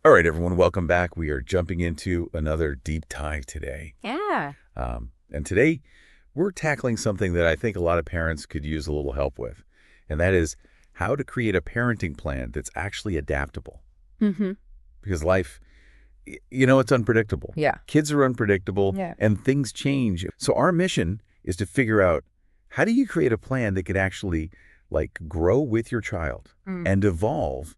All right, everyone, welcome back. We are jumping into another deep dive today. Yeah. And today, we're tackling something that I think a lot of parents could use a little help with, and that is how to create a parenting plan that's actually adaptable. Mm-hmm. Because life, it's unpredictable. Yeah. Kids are unpredictable, Yeah. and things change. So our mission is to figure out, how do you create a plan that could actually, grow with your child and evolve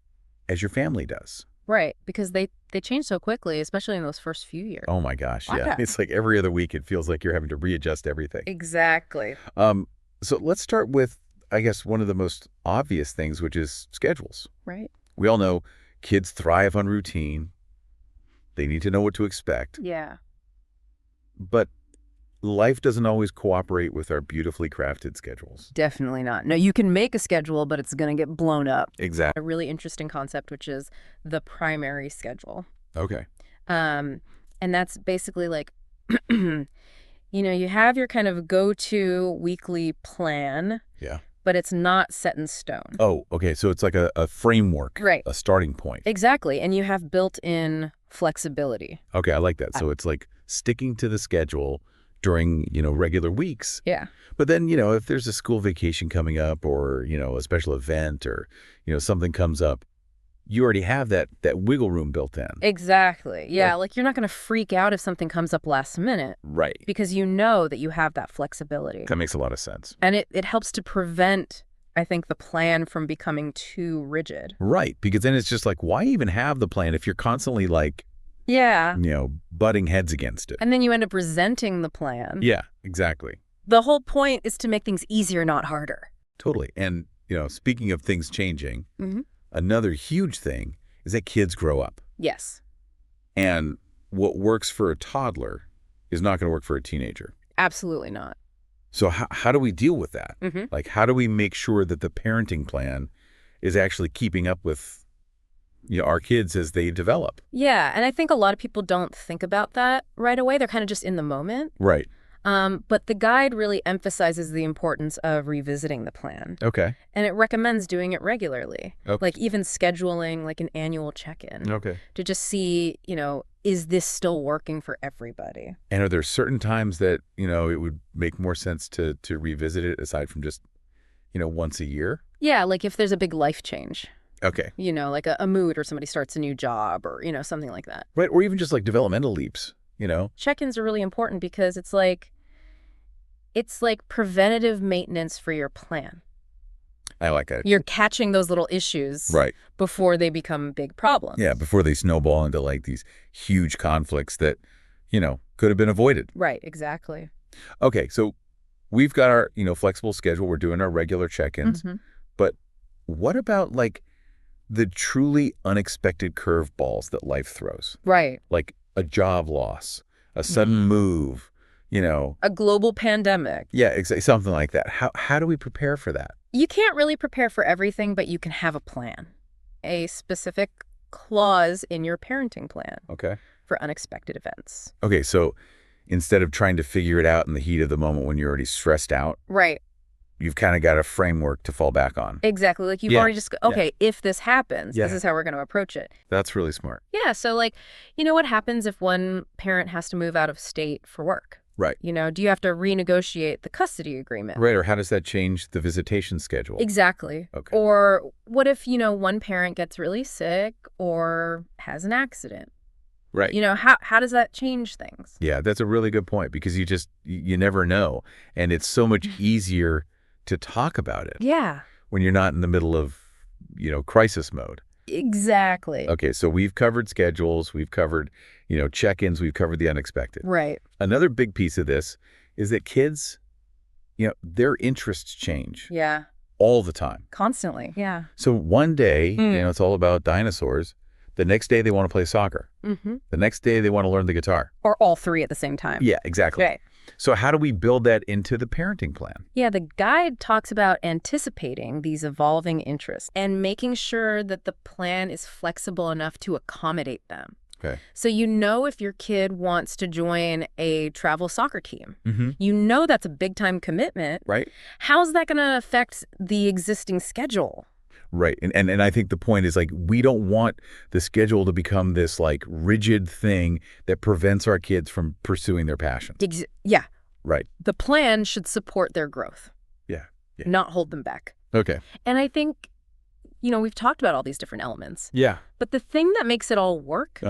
as your family does? Right. Because they change so quickly, especially in those first few years. Oh my gosh, yeah. Yeah. It's like every other week it feels like you're having to readjust everything. Exactly. Um, so let's start with, I guess, one of the most obvious things, which is schedules. Right. We all know kids thrive on routine. They need to know what to expect. Yeah. But life doesn't always cooperate with our beautifully crafted schedules. Definitely not. No, you can make a schedule, but it's going to get blown up. Exactly. A really interesting concept, which is the primary schedule. Okay. And that's basically like, you have your kind of go-to weekly plan, Yeah. but it's not set in stone. Oh, okay. So it's like a framework, Right. a starting point. Exactly. And you have built-in flexibility. Okay, I like that. So it's like sticking to the schedule during, regular weeks. Yeah. But then, if there's a school vacation coming up or, a special event or, something comes up, you already have that wiggle room built in. Exactly. Yeah, like you're not going to freak out if something comes up last minute Right. because you know that you have that flexibility. That makes a lot of sense. And it helps to prevent, I think, the plan from becoming too rigid. Right. Because then it's just like, why even have the plan if you're constantly Yeah. butting heads against it? And then you end up resenting the plan. Yeah, exactly. The whole point is to make things easier, not harder. Totally. And, speaking of things changing, Mm-hmm. another huge thing is that kids grow up. Yes. And what works for a toddler is not going to work for a teenager. Absolutely not. So how do we deal with that? Mm-hmm. Like, how do we make sure that the parenting plan is actually keeping up with, our kids as they develop? Yeah, and I think a lot of people don't think about that right away. They're kind of just in the moment. Right. But the guide really emphasizes the importance of revisiting the plan. Okay. And it recommends doing it regularly, Okay. like even scheduling like an annual check-in Okay. to just see, is this still working for everybody? And are there certain times that, it would make more sense to revisit it aside from just, once a year? Yeah, like if there's a big life change, Okay. like a mood or somebody starts a new job or, something like that. Right. Or even just like developmental leaps, Check-ins are really important because it's like preventative maintenance for your plan. I like that. You're catching those little issues Right. before they become big problems. Yeah. Before they snowball into these huge conflicts that, could have been avoided. Right, exactly. Okay. So we've got our, flexible schedule. We're doing our regular check-ins. Mm-hmm. But what about the truly unexpected curveballs that life throws? Right. Like a job loss, a sudden move, A global pandemic. Yeah, exactly, something like that. How do we prepare for that? You can't really prepare for everything, but you can have a plan. A specific clause in your parenting plan Okay. for unexpected events. Okay, so instead of trying to figure it out in the heat of the moment when you're already stressed out, Right. you've kind of got a framework to fall back on. Exactly. Like you've Yeah. already just, okay, if this happens, Yeah. this is how we're going to approach it. That's really smart. Yeah. So what happens if one parent has to move out of state for work? Right. Do you have to renegotiate the custody agreement? Right, or how does that change the visitation schedule? Exactly. Okay. Or what if, one parent gets really sick or has an accident? Right. How does that change things? Yeah, that's a really good point because you never know. And it's so much easier to talk about it Yeah, when you're not in the middle of, crisis mode. exactly. Okay, so we've covered schedules, we've covered, check-ins, we've covered the unexpected. Right. Another big piece of this is that kids, their interests change Yeah. all the time. Constantly. Yeah. So one day, it's all about dinosaurs. The next day they want to play soccer. Mm-hmm. The next day they want to learn the guitar. Or all three at the same time. Yeah, exactly. Right. So how do we build that into the parenting plan? Yeah, the guide talks about anticipating these evolving interests and making sure that the plan is flexible enough to accommodate them. Okay. So if your kid wants to join a travel soccer team, Mm-hmm. That's a big time commitment. Right? How's that going to affect the existing schedule? Right. And I think the point is, like, we don't want the schedule to become this, like, rigid thing that prevents our kids from pursuing their passion. Yeah. Right. The plan should support their growth, Yeah. not hold them back. Okay. And I think, we've talked about all these different elements. Yeah. But the thing that makes it all work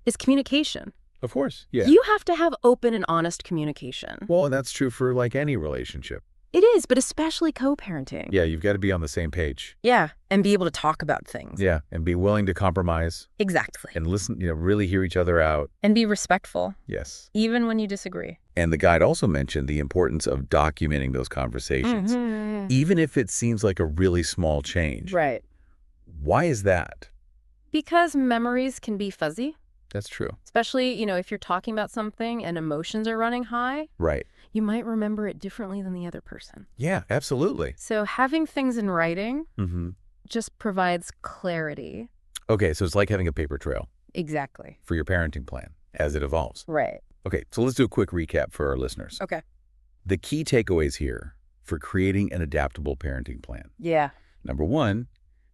is communication. Of course. Yeah. You have to have open and honest communication. Well, and that's true for, like, any relationship. It is, but especially co-parenting. Yeah, you've got to be on the same page. Yeah, and be able to talk about things. Yeah, and be willing to compromise. Exactly. And listen, really hear each other out. And be respectful. Yes. Even when you disagree. And the guide also mentioned the importance of documenting those conversations, even if it seems like a really small change. Right. Why is that? Because memories can be fuzzy. That's true. Especially, if you're talking about something and emotions are running high. Right. You might remember it differently than the other person. Yeah, absolutely. So having things in writing just provides clarity. Okay, so it's like having a paper trail. Exactly. For your parenting plan as it evolves. Right. Okay, so let's do a quick recap for our listeners. Okay. The key takeaways here for creating an adaptable parenting plan. Yeah. Number 1,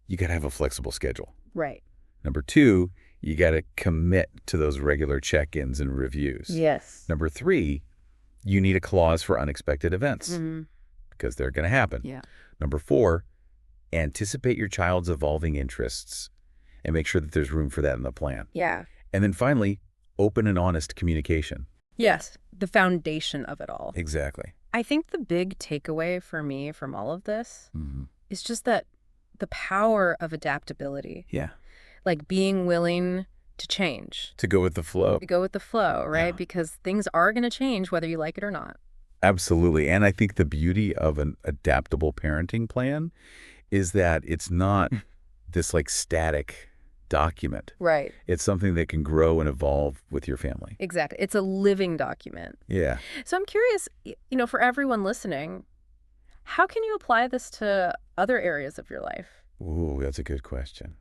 you got to have a flexible schedule. Right. Number 2, you got to commit to those regular check-ins and reviews. Yes. Number 3, you need a clause for unexpected events because they're going to happen. Yeah. Number 4, anticipate your child's evolving interests and make sure that there's room for that in the plan. Yeah. And then finally, open and honest communication. Yes. The foundation of it all. Exactly. I think the big takeaway for me from all of this is just that the power of adaptability. Yeah. Like being willing to change. To go with the flow. To go with the flow, right? Yeah. Because things are going to change whether you like it or not. Absolutely. And I think the beauty of an adaptable parenting plan is that it's not this like static document. Right. It's something that can grow and evolve with your family. Exactly. It's a living document. Yeah. So I'm curious, for everyone listening, how can you apply this to other areas of your life? Ooh, that's a good question.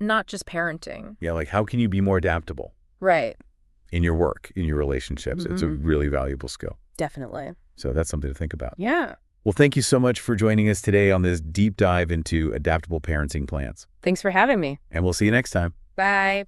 Not just parenting. Yeah, like how can you be more adaptable? Right. In your work, in your relationships. It's a really valuable skill. Definitely. So that's something to think about. Yeah. Well, thank you so much for joining us today on this deep dive into adaptable parenting plans. Thanks for having me. And we'll see you next time. Bye.